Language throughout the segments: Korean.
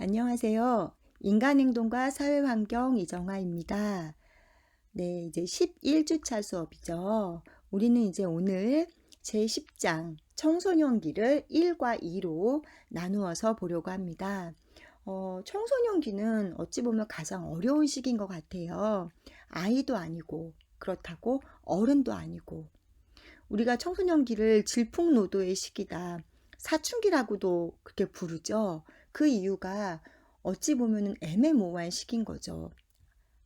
안녕하세요. 인간행동과 사회환경 이정아입니다. 네, 이제 11주차 수업이죠. 우리는 이제 오늘 제10장 청소년기를 1과 2로 나누어서 보려고 합니다. 청소년기는 어찌 보면 가장 어려운 시기인 것 같아요. 아이도 아니고, 그렇다고 어른도 아니고. 우리가 청소년기를 질풍노도의 시기다. 사춘기라고도 그렇게 부르죠. 그 이유가 어찌 보면은 애매모호한 시기인 거죠.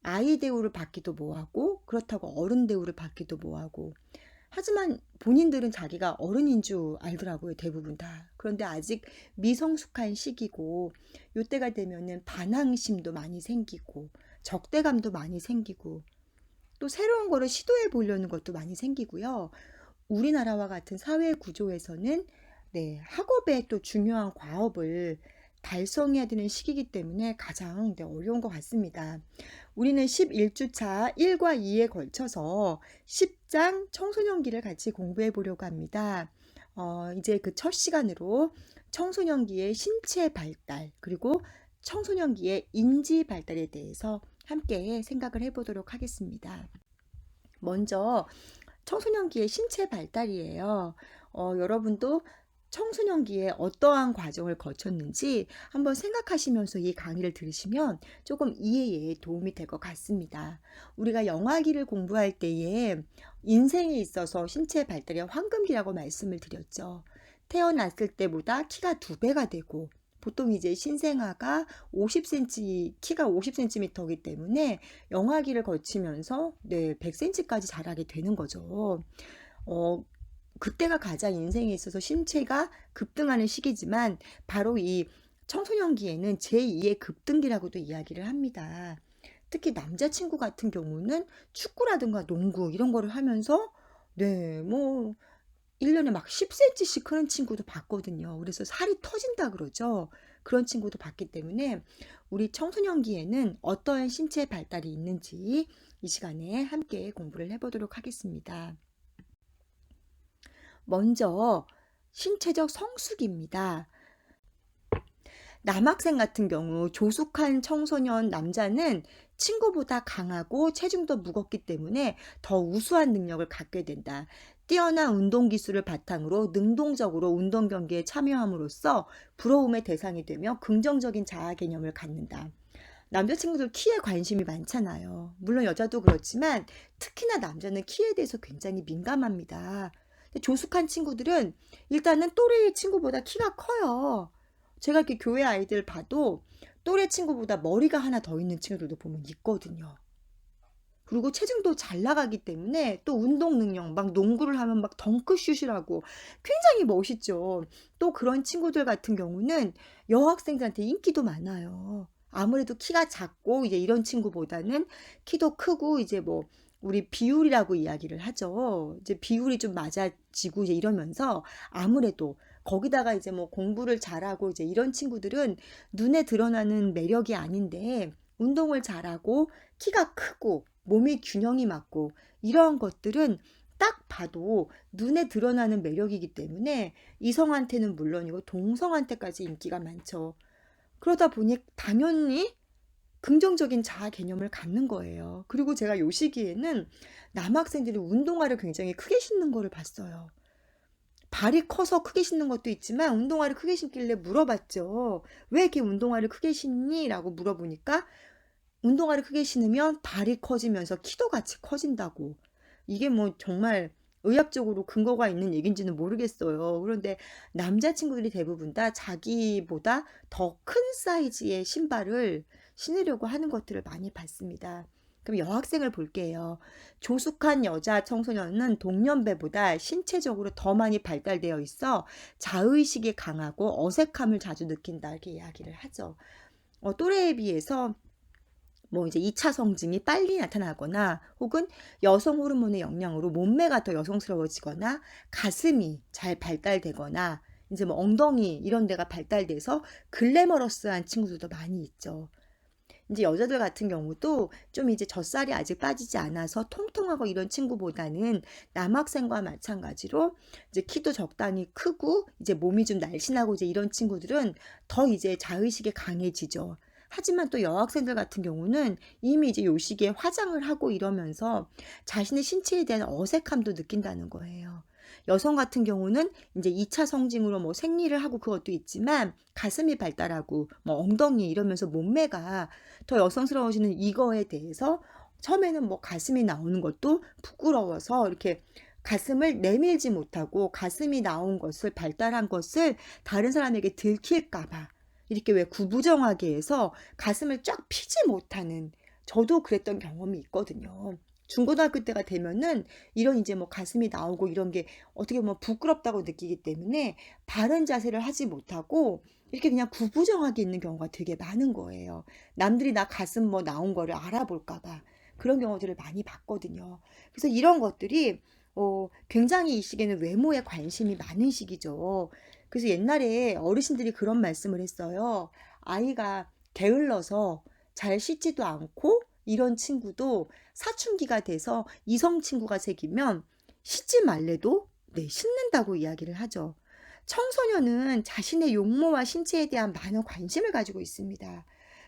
아이 대우를 받기도 뭐하고, 그렇다고 어른 대우를 받기도 뭐하고. 하지만 본인들은 자기가 어른인 줄 알더라고요, 대부분 다. 그런데 아직 미성숙한 시기고, 요때가 되면은 반항심도 많이 생기고, 적대감도 많이 생기고, 또 새로운 거를 시도해 보려는 것도 많이 생기고요. 우리나라와 같은 사회 구조에서는 네, 학업에 또 중요한 과업을 달성해야 되는 시기이기 때문에 가장 어려운 것 같습니다. 우리는 11주차 1과 2에 걸쳐서 10장 청소년기를 같이 공부해 보려고 합니다. 이제 그 첫 시간으로 청소년기의 신체 발달, 그리고 청소년기의 인지 발달에 대해서 함께 생각을 해보도록 하겠습니다. 먼저 청소년기의 신체 발달이에요. 여러분도 청소년기에 어떠한 과정을 거쳤는지 한번 생각하시면서 이 강의를 들으시면 조금 이해에 도움이 될 것 같습니다. 우리가 영아기를 공부할 때에 인생에 있어서 신체 발달의 황금기라고 말씀을 드렸죠. 태어났을 때보다 키가 2배가 되고, 보통 이제 신생아가 50cm, 키가 50cm이기 때문에 영아기를 거치면서 100cm까지 자라게 되는 거죠. 그때가 가장 인생에 있어서 신체가 급등하는 시기지만 바로 이 청소년기에는 제2의 급등기라고도 이야기를 합니다. 특히 남자친구 같은 경우는 축구라든가 농구 이런 거를 하면서 1년에 막 10cm씩 크는 친구도 봤거든요. 그래서 살이 터진다 그러죠. 그런 친구도 봤기 때문에 우리 청소년기에는 어떠한 신체 발달이 있는지 이 시간에 함께 공부를 해보도록 하겠습니다. 먼저 신체적 성숙입니다. 남학생 같은 경우 조숙한 청소년 남자는 친구보다 강하고 체중도 무겁기 때문에 더 우수한 능력을 갖게 된다. 뛰어난 운동 기술을 바탕으로 능동적으로 운동 경기에 참여함으로써 부러움의 대상이 되며 긍정적인 자아 개념을 갖는다. 남자친구들 키에 관심이 많잖아요. 물론 여자도 그렇지만 특히나 남자는 키에 대해서 굉장히 민감합니다. 조숙한 친구들은 일단은 또래의 친구보다 키가 커요. 제가 이렇게 교회 아이들 봐도 또래 친구보다 머리가 하나 더 있는 친구들도 보면 있거든요. 그리고 체중도 잘 나가기 때문에 또 운동 능력, 막 농구를 하면 막 덩크슛이라고 굉장히 멋있죠. 또 그런 친구들 같은 경우는 여학생들한테 인기도 많아요. 아무래도 키가 작고 이제 이런 친구보다는 키도 크고 이제 뭐 우리 비율이라고 이야기를 하죠. 이제 비율이 좀 맞아지고 이제 이러면서 아무래도 거기다가 이제 뭐 공부를 잘하고 이제 이런 친구들은 눈에 드러나는 매력이 아닌데 운동을 잘하고 키가 크고 몸의 균형이 맞고 이러한 것들은 딱 봐도 눈에 드러나는 매력이기 때문에 이성한테는 물론이고 동성한테까지 인기가 많죠. 그러다 보니 당연히 긍정적인 자아 개념을 갖는 거예요. 그리고 제가 요 시기에는 남학생들이 운동화를 굉장히 크게 신는 거를 봤어요. 발이 커서 크게 신는 것도 있지만 운동화를 크게 신길래 물어봤죠. 왜 이렇게 운동화를 크게 신니? 라고 물어보니까 운동화를 크게 신으면 발이 커지면서 키도 같이 커진다고. 이게 뭐 정말 의학적으로 근거가 있는 얘기인지는 모르겠어요. 그런데 남자친구들이 대부분 다 자기보다 더 큰 사이즈의 신발을 신으려고 하는 것들을 많이 봤습니다. 그럼 여학생을 볼게요. 조숙한 여자 청소년은 동년배보다 신체적으로 더 많이 발달되어 있어 자의식이 강하고 어색함을 자주 느낀다 이렇게 이야기를 하죠. 또래에 비해서 뭐 이제 2차 성징이 빨리 나타나거나 혹은 여성 호르몬의 영향으로 몸매가 더 여성스러워지거나 가슴이 잘 발달되거나 이제 뭐 엉덩이 이런 데가 발달돼서 글래머러스한 친구들도 많이 있죠. 이제 여자들 같은 경우도 좀 이제 젖살이 아직 빠지지 않아서 통통하고 이런 친구보다는 남학생과 마찬가지로 이제 키도 적당히 크고 이제 몸이 좀 날씬하고 이제 이런 친구들은 더 이제 자의식이 강해지죠. 하지만 또 여학생들 같은 경우는 이미 이제 요 시기에 화장을 하고 이러면서 자신의 신체에 대한 어색함도 느낀다는 거예요. 여성 같은 경우는 이제 2차 성징으로 뭐 생리를 하고 그것도 있지만 가슴이 발달하고 뭐 엉덩이 이러면서 몸매가 더 여성스러워지는 이거에 대해서 처음에는 뭐 가슴이 나오는 것도 부끄러워서 이렇게 가슴을 내밀지 못하고 가슴이 나온 것을 발달한 것을 다른 사람에게 들킬까 봐 이렇게 왜 구부정하게 해서 가슴을 쫙 피지 못하는 저도 그랬던 경험이 있거든요. 중고등학교 때가 되면은 이런 이제 뭐 가슴이 나오고 이런 게 어떻게 보면 부끄럽다고 느끼기 때문에 바른 자세를 하지 못하고 이렇게 그냥 구부정하게 있는 경우가 되게 많은 거예요. 남들이 나 가슴 뭐 나온 거를 알아볼까 봐 그런 경우들을 많이 봤거든요. 그래서 이런 것들이 굉장히 이 시기에는 외모에 관심이 많은 시기죠. 그래서 옛날에 어르신들이 그런 말씀을 했어요. 아이가 게을러서 잘 씻지도 않고 이런 친구도 사춘기가 돼서 이성 친구가 생기면 씻지 말래도 네, 씻는다고 이야기를 하죠. 청소년은 자신의 용모와 신체에 대한 많은 관심을 가지고 있습니다.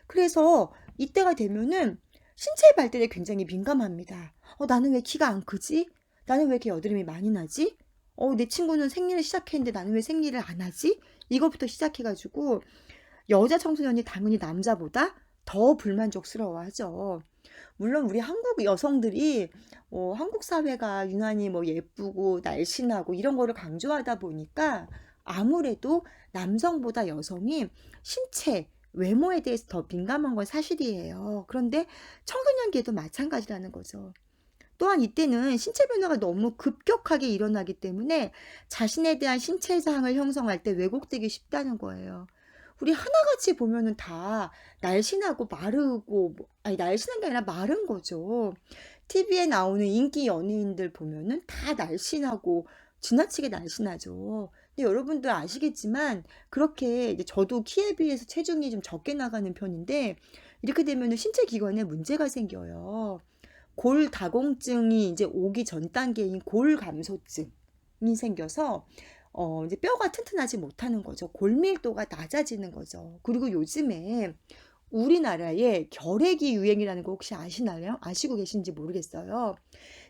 그래서 이때가 되면은 신체 발달에 굉장히 민감합니다. 나는 왜 키가 안 크지? 나는 왜 이렇게 여드름이 많이 나지? 내 친구는 생리를 시작했는데 나는 왜 생리를 안 하지? 이것부터 시작해가지고 여자 청소년이 당연히 남자보다 더 불만족스러워하죠. 물론 우리 한국 여성들이 한국 사회가 유난히 뭐 예쁘고 날씬하고 이런 거를 강조하다 보니까 아무래도 남성보다 여성이 신체, 외모에 대해서 더 민감한 건 사실이에요. 그런데 청소년기에도 마찬가지라는 거죠. 또한 이때는 신체 변화가 너무 급격하게 일어나기 때문에 자신에 대한 신체상을 형성할 때 왜곡되기 쉽다는 거예요. 우리 하나같이 보면은 다 날씬하고 마르고, 아니, 날씬한 게 아니라 마른 거죠. TV에 나오는 인기 연예인들 보면은 다 날씬하고 지나치게 날씬하죠. 근데 여러분들 아시겠지만, 그렇게 이제 저도 키에 비해서 체중이 좀 적게 나가는 편인데, 이렇게 되면은 신체 기관에 문제가 생겨요. 골다공증이 이제 오기 전 단계인 골감소증이 생겨서 이제 뼈가 튼튼하지 못하는 거죠. 골밀도가 낮아지는 거죠. 그리고 요즘에 우리나라에 결핵이 유행이라는 거 혹시 아시나요? 아시고 계신지 모르겠어요.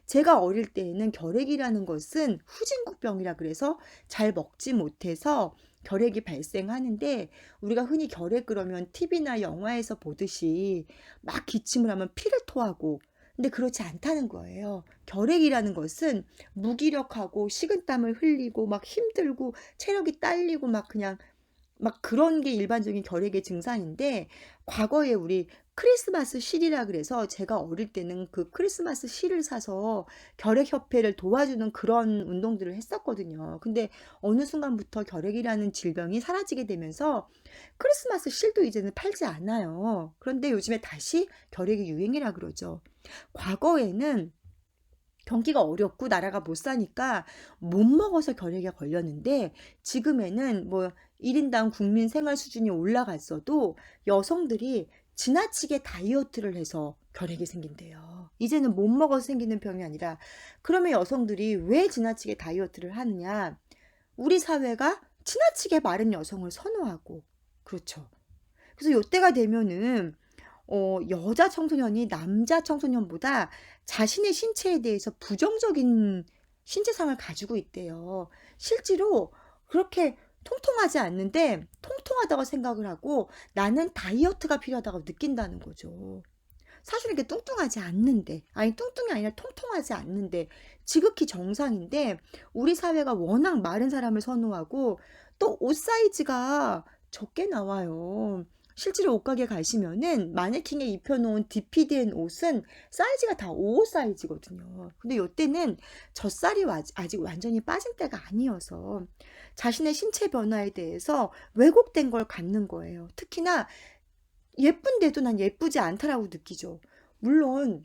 제가 어릴 때에는 결핵이라는 것은 후진국병이라 그래서 잘 먹지 못해서 결핵이 발생하는데 우리가 흔히 결핵 그러면 TV나 영화에서 보듯이 막 기침을 하면 피를 토하고 근데 그렇지 않다는 거예요. 결핵이라는 것은 무기력하고 식은땀을 흘리고 막 힘들고 체력이 딸리고 막 그냥 막 그런 게 일반적인 결핵의 증상인데 과거에 우리 크리스마스 실이라 그래서 제가 어릴 때는 그 크리스마스 실을 사서 결핵협회를 도와주는 그런 운동들을 했었거든요. 근데 어느 순간부터 결핵이라는 질병이 사라지게 되면서 크리스마스 실도 이제는 팔지 않아요. 그런데 요즘에 다시 결핵이 유행이라 그러죠. 과거에는 경기가 어렵고 나라가 못 사니까 못 먹어서 결핵에 걸렸는데 지금에는 뭐 1인당 국민 생활 수준이 올라갔어도 여성들이 지나치게 다이어트를 해서 결핵이 생긴대요. 이제는 못 먹어서 생기는 병이 아니라 그러면 여성들이 왜 지나치게 다이어트를 하느냐? 우리 사회가 지나치게 마른 여성을 선호하고 그렇죠. 그래서 요때가 되면은 여자 청소년이 남자 청소년보다 자신의 신체에 대해서 부정적인 신체상을 가지고 있대요. 실제로 그렇게 통통하지 않는데 통통하다고 생각을 하고 나는 다이어트가 필요하다고 느낀다는 거죠. 사실 이렇게 뚱뚱하지 않는데, 아니 뚱뚱이 아니라 통통하지 않는데 지극히 정상인데 우리 사회가 워낙 마른 사람을 선호하고 또 옷 사이즈가 적게 나와요. 실제로 옷가게 가시면은 마네킹에 입혀놓은 DP된 옷은 사이즈가 다 5 사이즈거든요. 근데 이때는 젖살이 아직 완전히 빠진 때가 아니어서 자신의 신체 변화에 대해서 왜곡된 걸 갖는 거예요. 특히나 예쁜데도 난 예쁘지 않다라고 느끼죠. 물론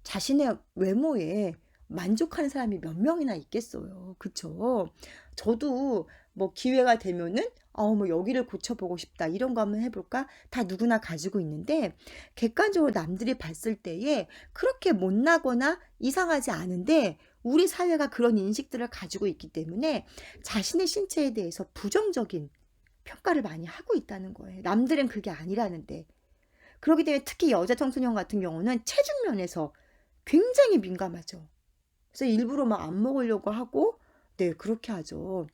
자신의 외모에 만족하는 사람이 몇 명이나 있겠어요. 그쵸? 저도 뭐 기회가 되면은 뭐 여기를 고쳐보고 싶다. 이런 거 한번 해볼까? 다 누구나 가지고 있는데, 객관적으로 남들이 봤을 때에 그렇게 못나거나 이상하지 않은데, 우리 사회가 그런 인식들을 가지고 있기 때문에 자신의 신체에 대해서 부정적인 평가를 많이 하고 있다는 거예요. 남들은 그게 아니라는데. 그렇기 때문에 특히 여자 청소년 같은 경우는 체중 면에서 굉장히 민감하죠. 그래서 일부러 막 안 먹으려고 하고, 네, 그렇게 하죠.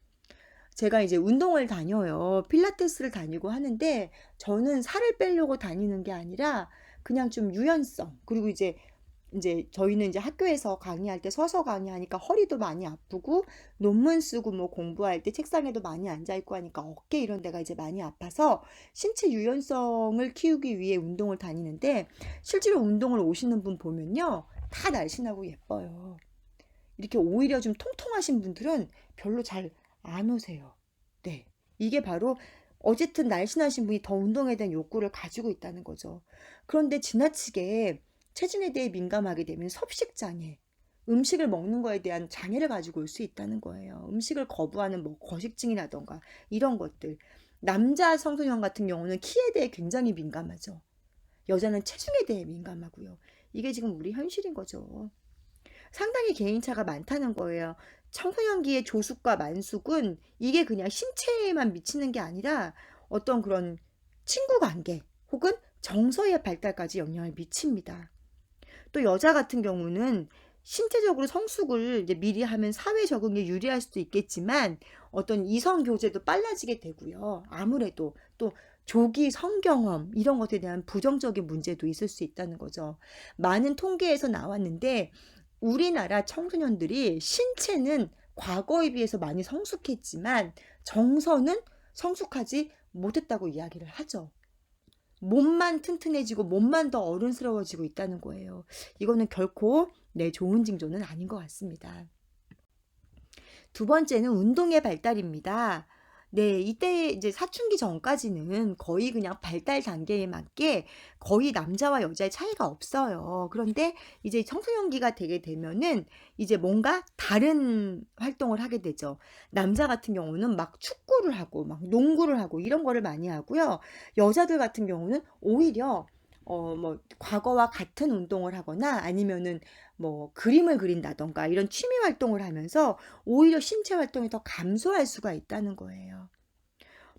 제가 이제 운동을 다녀요. 필라테스를 다니고 하는데, 저는 살을 빼려고 다니는 게 아니라 그냥 좀 유연성, 그리고 이제 저희는 이제 학교에서 강의할 때 서서 강의하니까 허리도 많이 아프고, 논문 쓰고 뭐 공부할 때 책상에도 많이 앉아 있고 하니까 어깨 이런 데가 이제 많이 아파서 신체 유연성을 키우기 위해 운동을 다니는데, 실제로 운동을 오시는 분 보면요, 다 날씬하고 예뻐요. 이렇게 오히려 좀 통통하신 분들은 별로 잘 안 오세요. 네. 이게 바로 어쨌든 날씬하신 분이 더 운동에 대한 욕구를 가지고 있다는 거죠. 그런데 지나치게 체중에 대해 민감하게 되면 섭식장애, 음식을 먹는 거에 대한 장애를 가지고 올 수 있다는 거예요. 음식을 거부하는 뭐 거식증이라던가 이런 것들. 남자 청소년 같은 경우는 키에 대해 굉장히 민감하죠. 여자는 체중에 대해 민감하고요. 이게 지금 우리 현실인 거죠. 상당히 개인차가 많다는 거예요. 청소년기의 조숙과 만숙은 이게 그냥 신체에만 미치는 게 아니라 어떤 그런 친구 관계 혹은 정서의 발달까지 영향을 미칩니다. 또 여자 같은 경우는 신체적으로 성숙을 이제 미리 하면 사회 적응에 유리할 수도 있겠지만 어떤 이성 교제도 빨라지게 되고요. 아무래도 또 조기 성경험 이런 것에 대한 부정적인 문제도 있을 수 있다는 거죠. 많은 통계에서 나왔는데 우리나라 청소년들이 신체는 과거에 비해서 많이 성숙했지만 정서는 성숙하지 못했다고 이야기를 하죠. 몸만 튼튼해지고 몸만 더 어른스러워지고 있다는 거예요. 이거는 결코 좋은 징조는 아닌 것 같습니다. 두 번째는 운동의 발달입니다. 네, 이때 이제 사춘기 전까지는 거의 그냥 발달 단계에 맞게 거의 남자와 여자의 차이가 없어요. 그런데 이제 청소년기가 되게 되면은 이제 뭔가 다른 활동을 하게 되죠. 남자 같은 경우는 막 축구를 하고 막 농구를 하고 이런 거를 많이 하고요. 여자들 같은 경우는 오히려 뭐 과거와 같은 운동을 하거나 아니면은 뭐 그림을 그린다던가 이런 취미 활동을 하면서 오히려 신체 활동이 더 감소할 수가 있다는 거예요.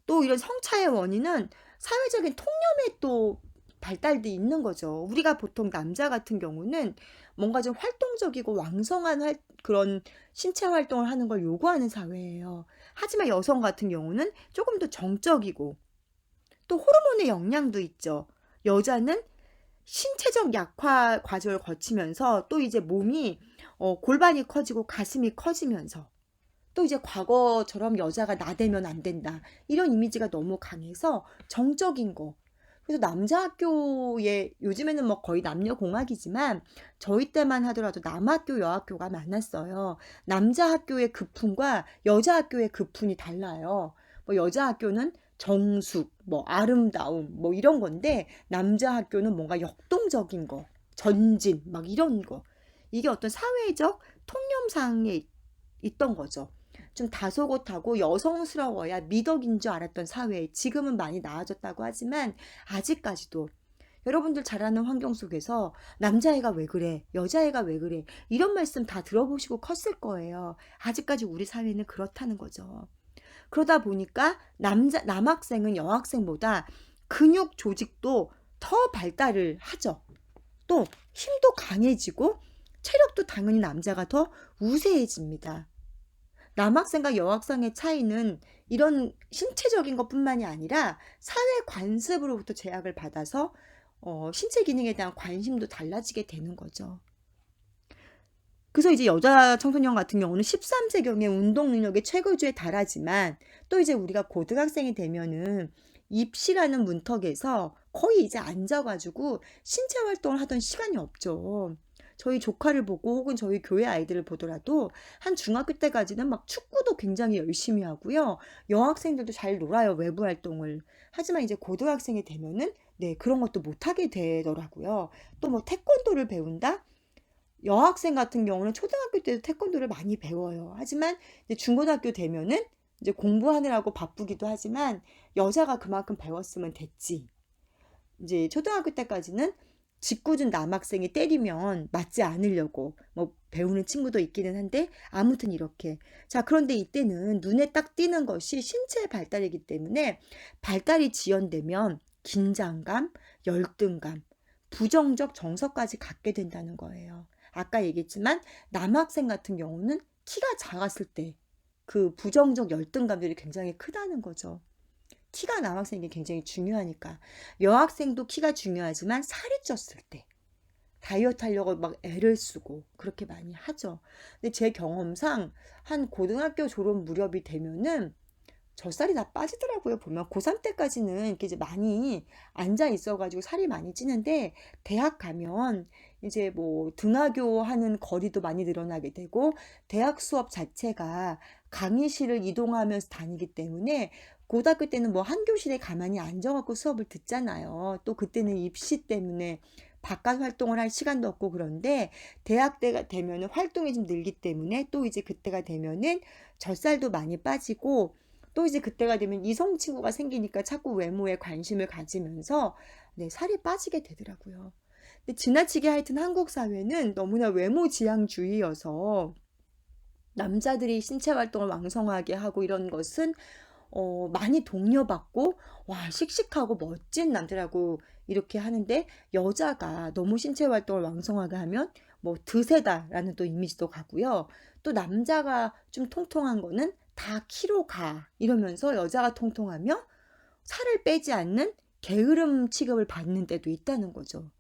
또 이런 성차의 원인은 사회적인 통념에 또 발달돼 있는 거죠. 우리가 보통 남자 같은 경우는 뭔가 좀 활동적이고 왕성한 그런 신체 활동을 하는 걸 요구하는 사회예요. 하지만 여성 같은 경우는 조금 더 정적이고 또 호르몬의 영향도 있죠. 여자는 신체적 약화 과정을 거치면서 또 이제 몸이 골반이 커지고 가슴이 커지면서 또 이제 과거처럼 여자가 나대면 안 된다. 이런 이미지가 너무 강해서 정적인 거. 그래서 남자 학교에 요즘에는 뭐 거의 남녀 공학이지만 저희 때만 하더라도 남학교, 여학교가 많았어요. 남자 학교의 급훈과 여자 학교의 급훈이 달라요. 뭐 여자 학교는 정숙, 뭐 아름다움, 뭐 이런 건데 남자 학교는 뭔가 역동적인 거, 전진, 막 이런 거. 이게 어떤 사회적 통념상에 있던 거죠. 좀 다소곳하고 여성스러워야 미덕인 줄 알았던 사회, 지금은 많이 나아졌다고 하지만 아직까지도 여러분들 잘 아는 환경 속에서 남자애가 왜 그래, 여자애가 왜 그래, 이런 말씀 다 들어보시고 컸을 거예요. 아직까지 우리 사회는 그렇다는 거죠. 그러다 보니까 남학생은 여학생보다 근육 조직도 더 발달을 하죠. 또 힘도 강해지고 체력도 당연히 남자가 더 우세해집니다. 남학생과 여학생의 차이는 이런 신체적인 것뿐만이 아니라 사회 관습으로부터 제약을 받아서 신체 기능에 대한 관심도 달라지게 되는 거죠. 그래서 이제 여자 청소년 같은 경우는 13세경에 운동 능력의 최고조에 달하지만 또 이제 우리가 고등학생이 되면은 입시라는 문턱에서 거의 이제 앉아가지고 신체 활동을 하던 시간이 없죠. 저희 조카를 보고 혹은 저희 교회 아이들을 보더라도 한 중학교 때까지는 막 축구도 굉장히 열심히 하고요. 여학생들도 잘 놀아요, 외부 활동을. 하지만 이제 고등학생이 되면은 그런 것도 못하게 되더라고요. 또 뭐 태권도를 배운다? 여학생 같은 경우는 초등학교 때도 태권도를 많이 배워요. 하지만 이제 중고등학교 되면은 이제 공부하느라고 바쁘기도 하지만 여자가 그만큼 배웠으면 됐지. 이제 초등학교 때까지는 짓궂은 남학생이 때리면 맞지 않으려고 뭐 배우는 친구도 있기는 한데 아무튼 이렇게. 자, 그런데 이때는 눈에 딱 띄는 것이 신체 발달이기 때문에 발달이 지연되면 긴장감, 열등감, 부정적 정서까지 갖게 된다는 거예요. 아까 얘기했지만 남학생 같은 경우는 키가 작았을 때 그 부정적 열등감들이 굉장히 크다는 거죠. 키가 남학생에게 굉장히 중요하니까. 여학생도 키가 중요하지만 살이 쪘을 때 다이어트 하려고 막 애를 쓰고 그렇게 많이 하죠. 근데 제 경험상 한 고등학교 졸업 무렵이 되면은 젖살이 다 빠지더라고요. 보면 고3 때까지는 이렇게 이제 많이 앉아 있어가지고 살이 많이 찌는데 대학 가면 이제 뭐 등하교 하는 거리도 많이 늘어나게 되고 대학 수업 자체가 강의실을 이동하면서 다니기 때문에 고등학교 때는 뭐 한 교실에 가만히 앉아갖고 수업을 듣잖아요. 또 그때는 입시 때문에 바깥 활동을 할 시간도 없고 그런데 대학 때가 되면은 활동이 좀 늘기 때문에 또 이제 그때가 되면은 젖살도 많이 빠지고 또 이제 그때가 되면 이성 친구가 생기니까 자꾸 외모에 관심을 가지면서 네, 살이 빠지게 되더라고요. 근데 지나치게 하여튼 한국 사회는 너무나 외모 지향주의여서 남자들이 신체 활동을 왕성하게 하고 이런 것은 많이 독려받고 와 씩씩하고 멋진 남자라고 이렇게 하는데 여자가 너무 신체 활동을 왕성하게 하면 뭐 드세다라는 또 이미지도 가고요. 또 남자가 좀 통통한 거는 다 키로 가 이러면서 여자가 통통하면 살을 빼지 않는 게으름 취급을 받는 때도 있다는 거죠.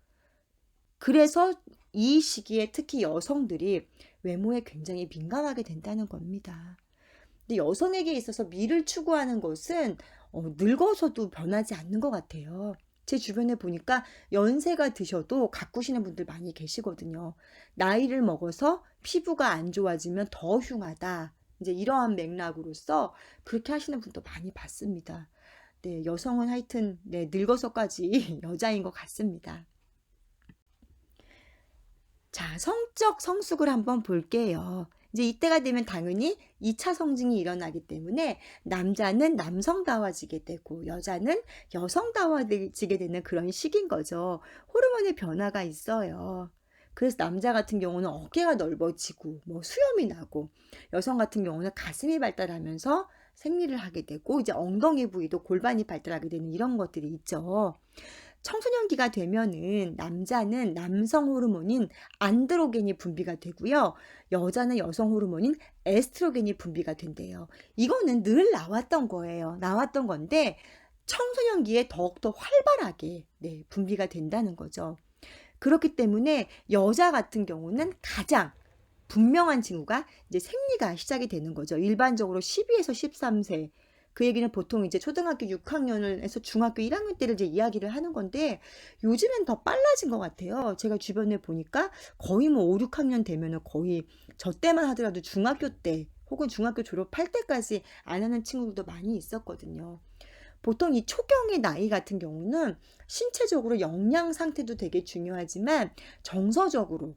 그래서 이 시기에 특히 여성들이 외모에 굉장히 민감하게 된다는 겁니다. 근데 여성에게 있어서 미를 추구하는 것은 늙어서도 변하지 않는 것 같아요. 제 주변에 보니까 연세가 드셔도 가꾸시는 분들 많이 계시거든요. 나이를 먹어서 피부가 안 좋아지면 더 흉하다. 이제 이러한 맥락으로서 그렇게 하시는 분도 많이 봤습니다. 네, 여성은 하여튼 네, 늙어서까지 여자인 것 같습니다. 자, 성적 성숙을 한번 볼게요. 이제 이때가 되면 당연히 2차 성징이 일어나기 때문에 남자는 남성다워지게 되고 여자는 여성다워지게 되는 그런 시기인 거죠. 호르몬의 변화가 있어요. 그래서 남자 같은 경우는 어깨가 넓어지고 뭐 수염이 나고 여성 같은 경우는 가슴이 발달하면서 생리를 하게 되고 이제 엉덩이 부위도 골반이 발달하게 되는 이런 것들이 있죠. 청소년기가 되면은 남자는 남성 호르몬인 안드로겐이 분비가 되고요. 여자는 여성 호르몬인 에스트로겐이 분비가 된대요. 이거는 늘 나왔던 거예요. 나왔던 건데 청소년기에 더욱더 활발하게 네, 분비가 된다는 거죠. 그렇기 때문에 여자 같은 경우는 가장 분명한 징후가 이제 생리가 시작이 되는 거죠. 일반적으로 12에서 13세. 그 얘기는 보통 이제 초등학교 6학년을 해서 중학교 1학년 때를 이제 이야기를 하는 건데 요즘엔 더 빨라진 것 같아요. 제가 주변에 보니까 거의 뭐 5, 6학년 되면은 거의 저 때만 하더라도 중학교 때 혹은 중학교 졸업할 때까지 안 하는 친구들도 많이 있었거든요. 보통 이 초경의 나이 같은 경우는 신체적으로 영양 상태도 되게 중요하지만 정서적으로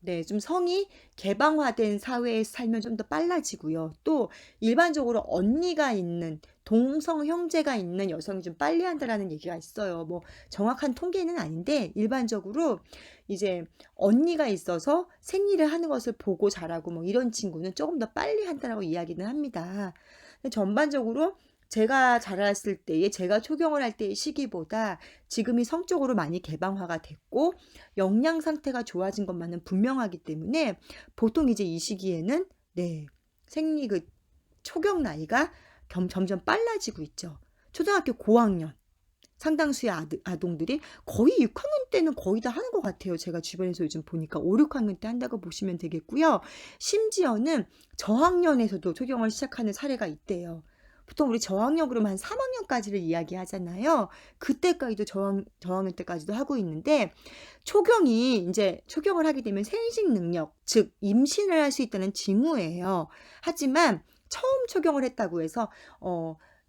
네, 좀 성이 개방화된 사회에 살면 좀 더 빨라지고요. 또 일반적으로 언니가 있는 동성 형제가 있는 여성이 좀 빨리 한다라는 얘기가 있어요. 뭐 정확한 통계는 아닌데 일반적으로 이제 언니가 있어서 생리를 하는 것을 보고 자라고 뭐 이런 친구는 조금 더 빨리 한다라고 이야기는 합니다. 근데 전반적으로 제가 자랐을 때에 제가 초경을 할 때의 시기보다 지금이 성적으로 많이 개방화가 됐고 영양 상태가 좋아진 것만은 분명하기 때문에 보통 이제 이 시기에는 네, 생리 그 초경 나이가 점점 빨라지고 있죠. 초등학교 고학년 상당수의 아동들이 거의 6학년 때는 거의 다 하는 것 같아요. 제가 주변에서 요즘 보니까 5, 6학년 때 한다고 보시면 되겠고요. 심지어는 저학년에서도 초경을 시작하는 사례가 있대요. 보통 우리 저학년 그러면 한 3학년까지를 이야기하잖아요. 그때까지도 저학년 때까지도 하고 있는데 초경이 이제 초경을 하게 되면 생식 능력, 즉 임신을 할 수 있다는 징후예요. 하지만 처음 초경을 했다고 해서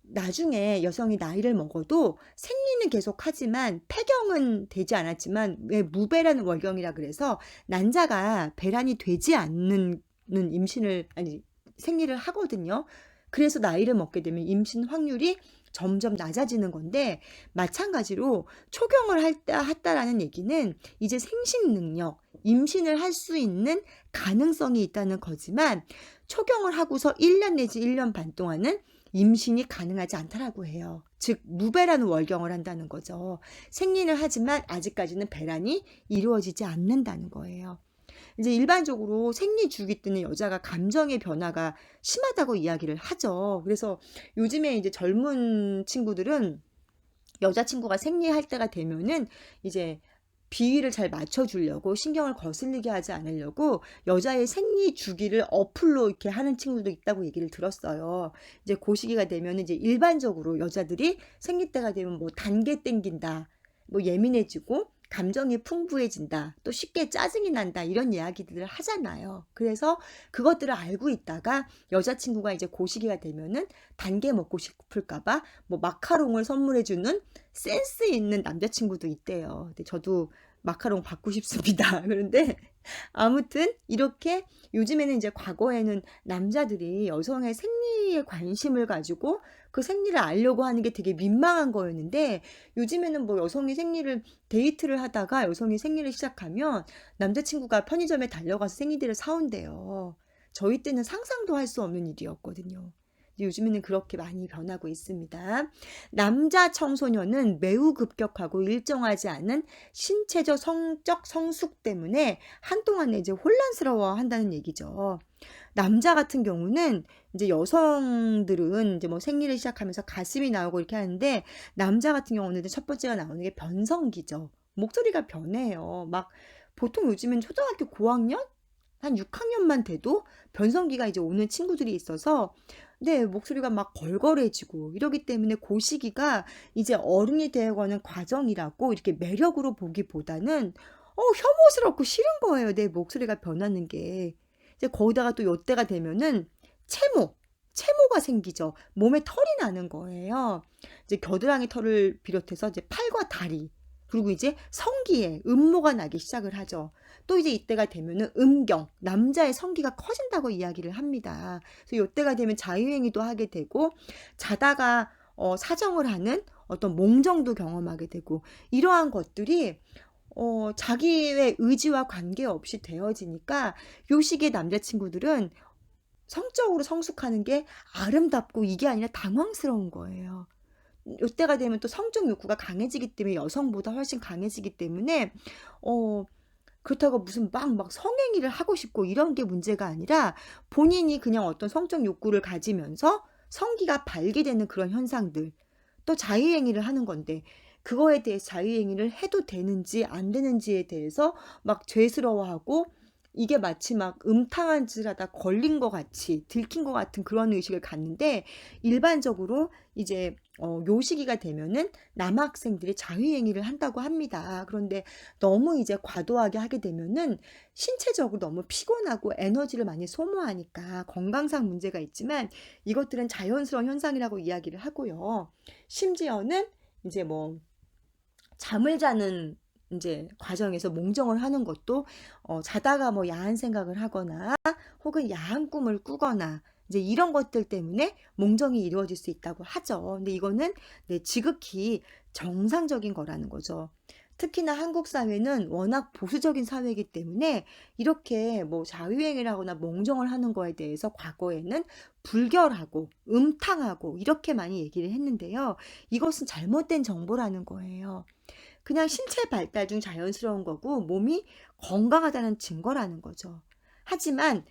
나중에 여성이 나이를 먹어도 생리는 계속하지만 폐경은 되지 않았지만 왜 무배라는 월경이라 그래서 난자가 배란이 되지 않는 임신을 아니 생리를 하거든요. 그래서 나이를 먹게 되면 임신 확률이 점점 낮아지는 건데, 마찬가지로 초경을 했다라는 얘기는 이제 생식 능력, 임신을 할 수 있는 가능성이 있다는 거지만, 초경을 하고서 1년 내지 1년 반 동안은 임신이 가능하지 않다라고 해요. 즉 무배라는 월경을 한다는 거죠. 생리는 하지만 아직까지는 배란이 이루어지지 않는다는 거예요. 이제 일반적으로 생리 주기 때는 여자가 감정의 변화가 심하다고 이야기를 하죠. 그래서 요즘에 이제 젊은 친구들은 여자친구가 생리할 때가 되면은 이제 비위를 잘 맞춰주려고, 신경을 거슬리게 하지 않으려고 여자의 생리 주기를 어플로 이렇게 하는 친구도 있다고 얘기를 들었어요. 이제 그 시기가 되면 이제 일반적으로 여자들이 생리 때가 되면 뭐 단계 땡긴다, 뭐 예민해지고 감정이 풍부해진다, 또 쉽게 짜증이 난다, 이런 이야기들을 하잖아요. 그래서 그것들을 알고 있다가 여자친구가 이제 그 시기가 되면은 단계 먹고 싶을까봐 뭐 마카롱을 선물해주는 센스 있는 남자친구도 있대요. 근데 저도 마카롱 받고 싶습니다. 그런데 아무튼 이렇게 요즘에는, 이제 과거에는 남자들이 여성의 생리에 관심을 가지고 그 생리를 알려고 하는 게 되게 민망한 거였는데, 요즘에는 뭐 여성이 생리를, 데이트를 하다가 여성이 생리를 시작하면 남자친구가 편의점에 달려가서 생리대를 사온대요. 저희 때는 상상도 할 수 없는 일이었거든요. 요즘에는 그렇게 많이 변하고 있습니다. 남자 청소년은 매우 급격하고 일정하지 않은 신체적 성적 성숙 때문에 한동안에 이제 혼란스러워 한다는 얘기죠. 남자 같은 경우는, 이제 여성들은 이제 뭐 생리를 시작하면서 가슴이 나오고 이렇게 하는데, 남자 같은 경우는 첫 번째가 나오는 게 변성기죠. 목소리가 변해요. 막 보통 요즘엔 초등학교 고학년? 한 6학년만 돼도 변성기가 이제 오는 친구들이 있어서, 네, 목소리가 막 걸걸해지고 이러기 때문에 그 시기가 이제 어른이 되어가는 과정이라고 이렇게 매력으로 보기보다는 혐오스럽고 싫은 거예요. 내 목소리가 변하는 게. 이제 거기다가 또 요때가 되면은 채모가 생기죠. 몸에 털이 나는 거예요. 이제 겨드랑이 털을 비롯해서 이제 팔과 다리, 그리고 이제 성기에 음모가 나기 시작을 하죠. 또 이제 이때가 되면은 남자의 성기가 커진다고 이야기를 합니다. 그래서 이때가 되면 자유행위도 하게 되고, 자다가 사정을 하는 어떤 몽정도 경험하게 되고, 이러한 것들이 자기의 의지와 관계없이 되어지니까, 요 시기에 남자친구들은 성적으로 성숙하는 게 아름답고 이게 아니라 당황스러운 거예요. 이때가 되면 또 성적 욕구가 강해지기 때문에, 여성보다 훨씬 강해지기 때문에 그렇다고 무슨 막 성행위를 하고 싶고 이런 게 문제가 아니라, 본인이 그냥 어떤 성적 욕구를 가지면서 성기가 발기되는 그런 현상들, 또 자유행위를 하는 건데, 그거에 대해서 자유행위를 해도 되는지 안 되는지에 대해서 막 죄스러워하고, 이게 마치 막 음탕한 짓을 하다 걸린 것 같이, 들킨 것 같은 그런 의식을 갖는데, 일반적으로 이제 요 시기가 되면은 남학생들이 자유행위를 한다고 합니다. 그런데 너무 이제 과도하게 하게 되면은 신체적으로 너무 피곤하고 에너지를 많이 소모하니까 건강상 문제가 있지만, 이것들은 자연스러운 현상이라고 이야기를 하고요. 심지어는 이제 뭐 잠을 자는 이제 과정에서 몽정을 하는 것도, 자다가 뭐 야한 생각을 하거나 혹은 야한 꿈을 꾸거나 이제 이런 것들 때문에 몽정이 이루어질 수 있다고 하죠. 근데 이거는, 네, 지극히 정상적인 거라는 거죠. 특히나 한국 사회는 워낙 보수적인 사회이기 때문에 이렇게 뭐 자유행위를 하거나 몽정을 하는 거에 대해서 과거에는 불결하고 음탕하고 이렇게 많이 얘기를 했는데요. 이것은 잘못된 정보라는 거예요. 그냥 신체 발달 중 자연스러운 거고, 몸이 건강하다는 증거라는 거죠. 하지만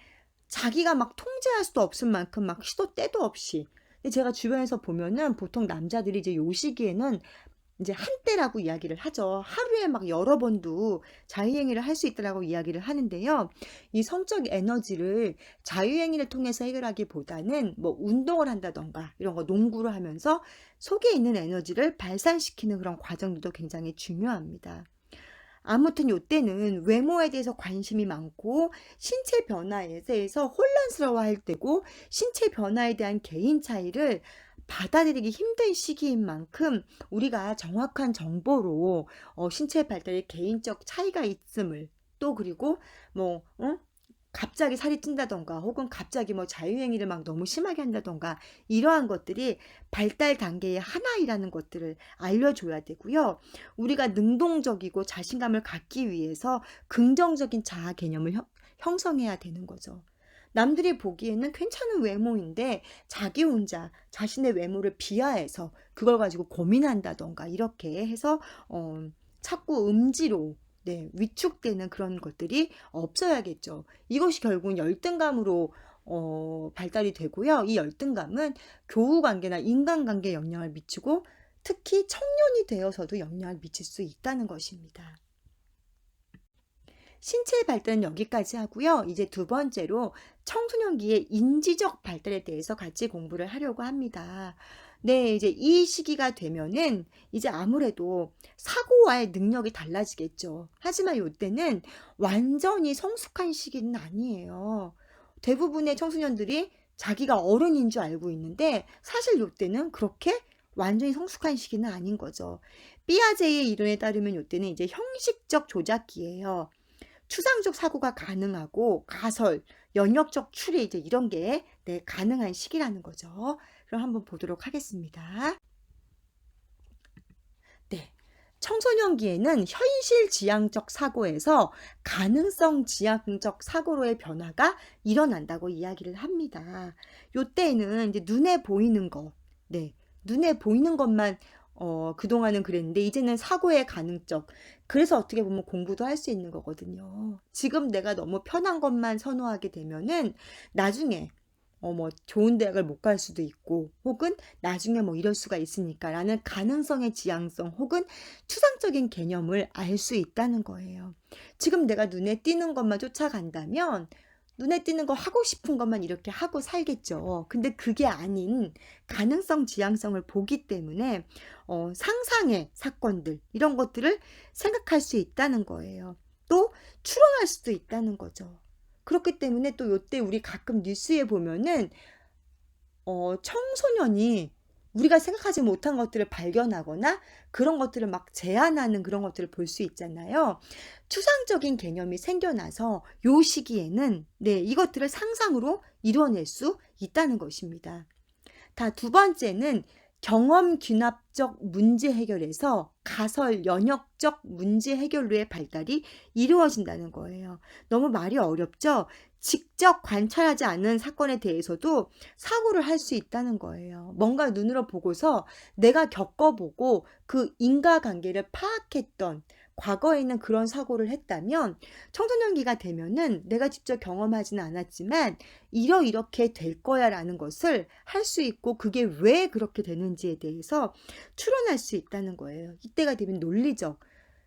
자기가 막 통제할 수도 없을 만큼 막 시도 때도 없이, 근데 제가 주변에서 보면은 보통 남자들이 이제 요 시기에는 이제 한때라고 이야기를 하죠. 하루에 막 여러 번도 자유행위를 할 수 있다라고 이야기를 하는데요. 이 성적 에너지를 자유행위를 통해서 해결하기보다는 뭐 운동을 한다던가 이런 거, 농구를 하면서 속에 있는 에너지를 발산시키는 그런 과정들도 굉장히 중요합니다. 아무튼 요때는 외모에 대해서 관심이 많고 신체 변화에 대해서 혼란스러워할 때고, 신체 변화에 대한 개인 차이를 받아들이기 힘든 시기인 만큼 우리가 정확한 정보로 신체 발달의 개인적 차이가 있음을, 또 그리고 뭐 갑자기 살이 찐다던가 혹은 갑자기 뭐 자유행위를 막 너무 심하게 한다던가 이러한 것들이 발달 단계의 하나이라는 것들을 알려줘야 되고요. 우리가 능동적이고 자신감을 갖기 위해서 긍정적인 자아 개념을 형성해야 되는 거죠. 남들이 보기에는 괜찮은 외모인데 자기 혼자 자신의 외모를 비하해서 그걸 가지고 고민한다던가 이렇게 해서 자꾸 음지로 위축되는 그런 것들이 없어야겠죠. 이것이 결국은 열등감으로 발달이 되고요. 이 열등감은 교우관계나 인간관계에 영향을 미치고 특히 청년이 되어서도 영향을 미칠 수 있다는 것입니다. 신체 발달은 여기까지 하고요. 이제 두 번째로 청소년기의 인지적 발달에 대해서 같이 공부를 하려고 합니다. 네, 이제 이 시기가 되면은 이제 아무래도 사고와의 능력이 달라지겠죠. 하지만 이때는 완전히 성숙한 시기는 아니에요. 대부분의 청소년들이 자기가 어른인 줄 알고 있는데 사실 이때는 그렇게 완전히 성숙한 시기는 아닌 거죠. 삐아제의 이론에 따르면 이때는 이제 형식적 조작기예요. 추상적 사고가 가능하고 가설, 영역적 추리 이제 이런 게 가능한 시기라는 거죠. 그럼 한번 보도록 하겠습니다. 네. 청소년기에는 현실 지향적 사고에서 가능성 지향적 사고로의 변화가 일어난다고 이야기를 합니다. 요때는 이제 눈에 보이는 거, 눈에 보이는 것만 그동안은 그랬는데 이제는 사고의 가능적. 그래서 어떻게 보면 공부도 할 수 있는 거거든요. 지금 내가 너무 편한 것만 선호하게 되면은 나중에 뭐 좋은 대학을 못 갈 수도 있고 혹은 나중에 뭐 이럴 수가 있으니까 라는 가능성의 지향성 혹은 추상적인 개념을 알 수 있다는 거예요. 지금 내가 눈에 띄는 것만 쫓아간다면 눈에 띄는 거 하고 싶은 것만 이렇게 하고 살겠죠. 근데 그게 아닌 가능성 지향성을 보기 때문에 상상의 사건들 이런 것들을 생각할 수 있다는 거예요. 또 추론할 수도 있다는 거죠. 그렇기 때문에 또 요때 우리 가끔 뉴스에 보면은 청소년이 우리가 생각하지 못한 것들을 발견하거나 그런 것들을 막 제안하는 그런 것들을 볼 수 있잖아요. 추상적인 개념이 생겨나서 요 시기에는 이것들을 상상으로 이뤄낼 수 있다는 것입니다. 두 번째는 경험 귀납적 문제 해결에서 가설 연역적 문제 해결로의 발달이 이루어진다는 거예요. 너무 말이 어렵죠? 직접 관찰하지 않은 사건에 대해서도 사고를 할 수 있다는 거예요. 뭔가 눈으로 보고서 내가 겪어보고 그 인과관계를 파악했던 과거에는 그런 사고를 했다면 청소년기가 되면은 내가 직접 경험하지는 않았지만 이렇게 될 거야 라는 것을 할 수 있고 그게 왜 그렇게 되는지에 대해서 추론할 수 있다는 거예요. 이때가 되면 논리적.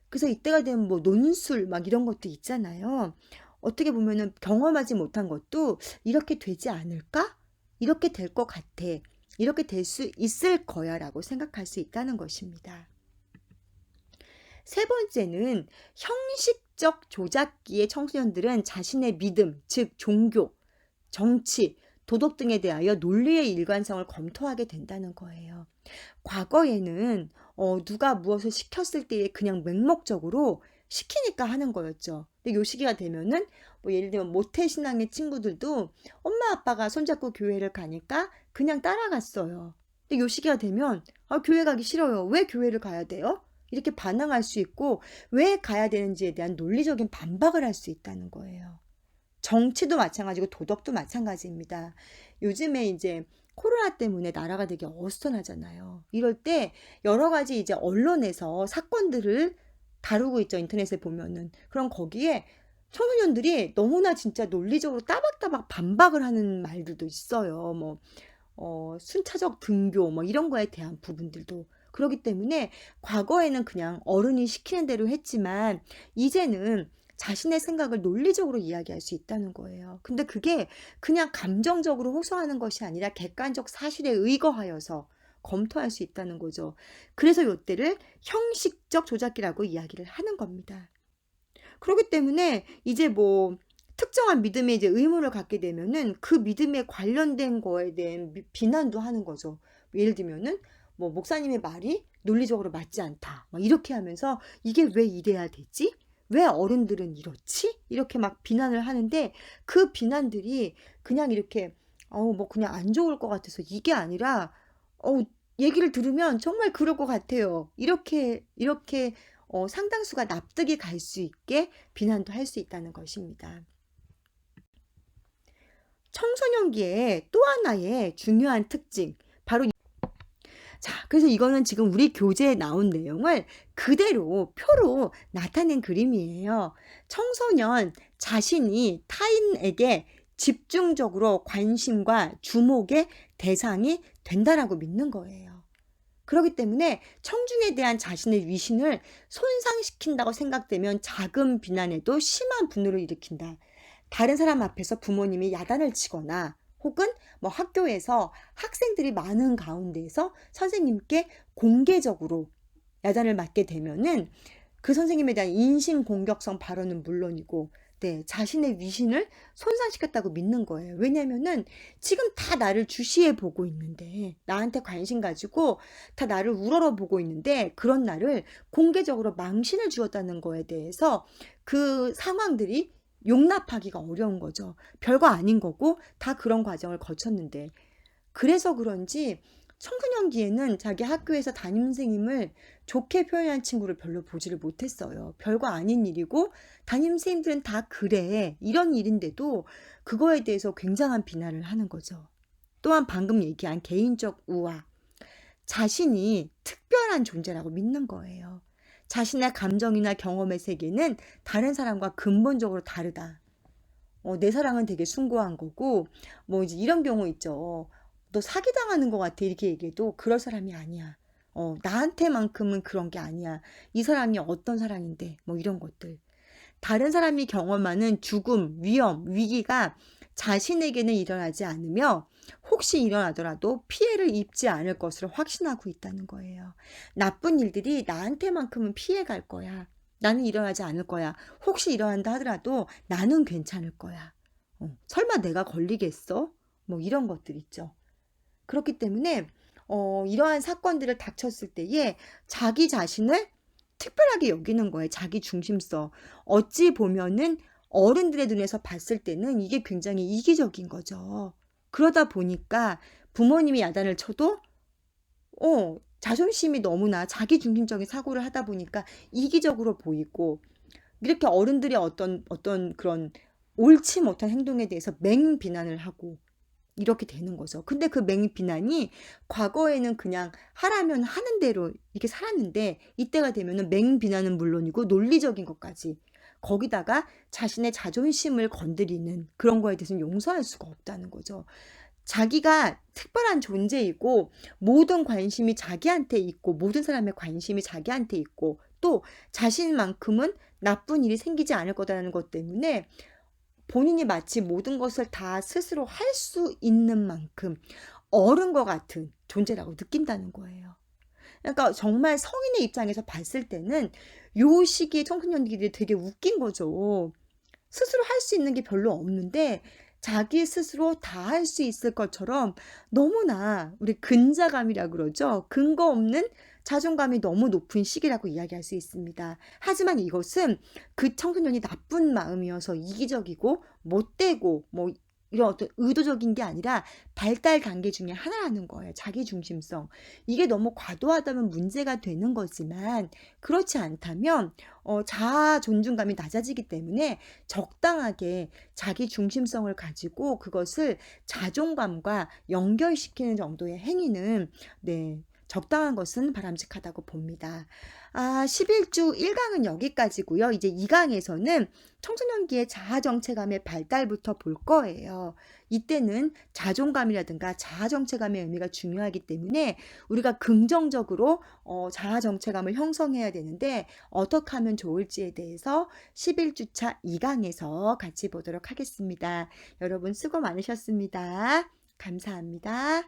그래서 이때가 되면 뭐 논술 막 이런 것도 있잖아요. 어떻게 보면은 경험하지 못한 것도 이렇게 되지 않을까? 이렇게 될 것 같아. 이렇게 될 수 있을 거야 라고 생각할 수 있다는 것입니다. 세 번째는 형식적 조작기의 청소년들은 자신의 믿음, 즉 종교, 정치, 도덕 등에 대하여 논리의 일관성을 검토하게 된다는 거예요. 과거에는 누가 무엇을 시켰을 때에 그냥 맹목적으로 시키니까 하는 거였죠. 근데 요 시기가 되면은 뭐 예를 들면 모태신앙의 친구들도 엄마 아빠가 손잡고 교회를 가니까 그냥 따라갔어요. 근데 요 시기가 되면 교회 가기 싫어요. 왜 교회를 가야 돼요? 이렇게 반항할 수 있고 왜 가야 되는지에 대한 논리적인 반박을 할 수 있다는 거예요. 정치도 마찬가지고 도덕도 마찬가지입니다. 요즘에 이제 코로나 때문에 나라가 되게 어수선하잖아요. 이럴 때 여러 가지 이제 언론에서 사건들을 다루고 있죠. 인터넷에 보면은. 그럼 거기에 청소년들이 너무나 진짜 논리적으로 따박따박 반박을 하는 말들도 있어요. 뭐, 순차적 등교 뭐 이런 거에 대한 부분들도. 그렇기 때문에 과거에는 그냥 어른이 시키는 대로 했지만 이제는 자신의 생각을 논리적으로 이야기할 수 있다는 거예요. 근데 그게 그냥 감정적으로 호소하는 것이 아니라 객관적 사실에 의거하여서 검토할 수 있다는 거죠. 그래서 요때를 형식적 조작기라고 이야기를 하는 겁니다. 그렇기 때문에 이제 뭐 특정한 믿음에 이제 의무를 갖게 되면은 그 믿음에 관련된 거에 대한 비난도 하는 거죠. 예를 들면은 목사님의 말이 논리적으로 맞지 않다. 막 이렇게 하면서 이게 왜 이래야 되지? 왜 어른들은 이렇지? 이렇게 막 비난을 하는데 그 비난들이 그냥 이렇게 뭐 그냥 안 좋을 것 같아서 이게 아니라 얘기를 들으면 정말 그럴 것 같아요. 이렇게 상당수가 납득이 갈 수 있게 비난도 할 수 있다는 것입니다. 청소년기의 또 하나의 중요한 특징, 바로 자, 그래서 이거는 지금 우리 교재에 나온 내용을 그대로 표로 나타낸 그림이에요. 청소년 자신이 타인에게 집중적으로 관심과 주목의 대상이 된다라고 믿는 거예요. 그렇기 때문에 청중에 대한 자신의 위신을 손상시킨다고 생각되면 작은 비난에도 심한 분노를 일으킨다. 다른 사람 앞에서 부모님이 야단을 치거나 혹은 뭐 학교에서 학생들이 많은 가운데에서 선생님께 공개적으로 야단을 맞게 되면은 그 선생님에 대한 인신공격성 발언은 물론이고 자신의 위신을 손상시켰다고 믿는 거예요. 왜냐면은 지금 다 나를 주시해 보고 있는데, 나한테 관심 가지고 다 나를 우러러 보고 있는데, 그런 나를 공개적으로 망신을 주었다는 거에 대해서 그 상황들이 용납하기가 어려운 거죠. 별거 아닌 거고 다 그런 과정을 거쳤는데. 그래서 그런지 청소년기에는 자기 학교에서 담임선생님을 좋게 표현한 친구를 별로 보지를 못했어요. 별거 아닌 일이고 담임선생님들은 다 그래, 이런 일인데도 그거에 대해서 굉장한 비난을 하는 거죠. 또한 방금 얘기한 개인적 우화, 자신이 특별한 존재라고 믿는 거예요. 자신의 감정이나 경험의 세계는 다른 사람과 근본적으로 다르다. 내 사랑은 되게 숭고한 거고, 뭐 이제 이런 경우 있죠. 너 사기당하는 것 같아, 이렇게 얘기해도 그럴 사람이 아니야. 나한테만큼은 그런 게 아니야. 이 사람이 어떤 사람인데, 뭐 이런 것들. 다른 사람이 경험하는 죽음, 위험, 위기가 자신에게는 일어나지 않으며 혹시 일어나더라도 피해를 입지 않을 것으로 확신하고 있다는 거예요. 나쁜 일들이 나한테만큼은 피해갈 거야. 나는 일어나지 않을 거야. 혹시 일어난다 하더라도 나는 괜찮을 거야. 설마 내가 걸리겠어? 뭐 이런 것들 있죠. 그렇기 때문에 이러한 사건들을 닥쳤을 때에 자기 자신을 특별하게 여기는 거예요. 자기 중심성. 어찌 보면은 어른들의 눈에서 봤을 때는 이게 굉장히 이기적인 거죠. 그러다 보니까 부모님이 야단을 쳐도 자존심이 너무나 자기 중심적인 사고를 하다 보니까 이기적으로 보이고, 이렇게 어른들이 어떤 그런 옳지 못한 행동에 대해서 맹비난을 하고 이렇게 되는 거죠. 근데 그 맹비난이 과거에는 그냥 하라면 하는 대로 이렇게 살았는데, 이때가 되면은 맹비난은 물론이고 논리적인 것까지, 거기다가 자신의 자존심을 건드리는 그런 거에 대해서는 용서할 수가 없다는 거죠. 자기가 특별한 존재이고 모든 관심이 자기한테 있고 모든 사람의 관심이 자기한테 있고 또 자신만큼은 나쁜 일이 생기지 않을 거다라는 것 때문에 본인이 마치 모든 것을 다 스스로 할 수 있는 만큼 어른과 같은 존재라고 느낀다는 거예요. 그러니까 정말 성인의 입장에서 봤을 때는 요 시기의 청소년들이 되게 웃긴 거죠. 스스로 할 수 있는 게 별로 없는데 자기 스스로 다 할 수 있을 것처럼 너무나, 우리 근자감이라 그러죠. 근거 없는 자존감이 너무 높은 시기라고 이야기할 수 있습니다. 하지만 이것은 그 청소년이 나쁜 마음이어서 이기적이고 못되고 뭐 이런 어떤 의도적인 게 아니라 발달 단계 중에 하나라는 거예요. 자기 중심성. 이게 너무 과도하다면 문제가 되는 거지만 그렇지 않다면 자아 존중감이 낮아지기 때문에 적당하게 자기 중심성을 가지고 그것을 자존감과 연결시키는 정도의 행위는 적당한 것은 바람직하다고 봅니다. 11주 1강은 여기까지고요. 이제 2강에서는 청소년기의 자아정체감의 발달부터 볼 거예요. 이때는 자존감이라든가 자아정체감의 의미가 중요하기 때문에 우리가 긍정적으로 자아정체감을 형성해야 되는데 어떻게 하면 좋을지에 대해서 11주차 2강에서 같이 보도록 하겠습니다. 여러분 수고 많으셨습니다. 감사합니다.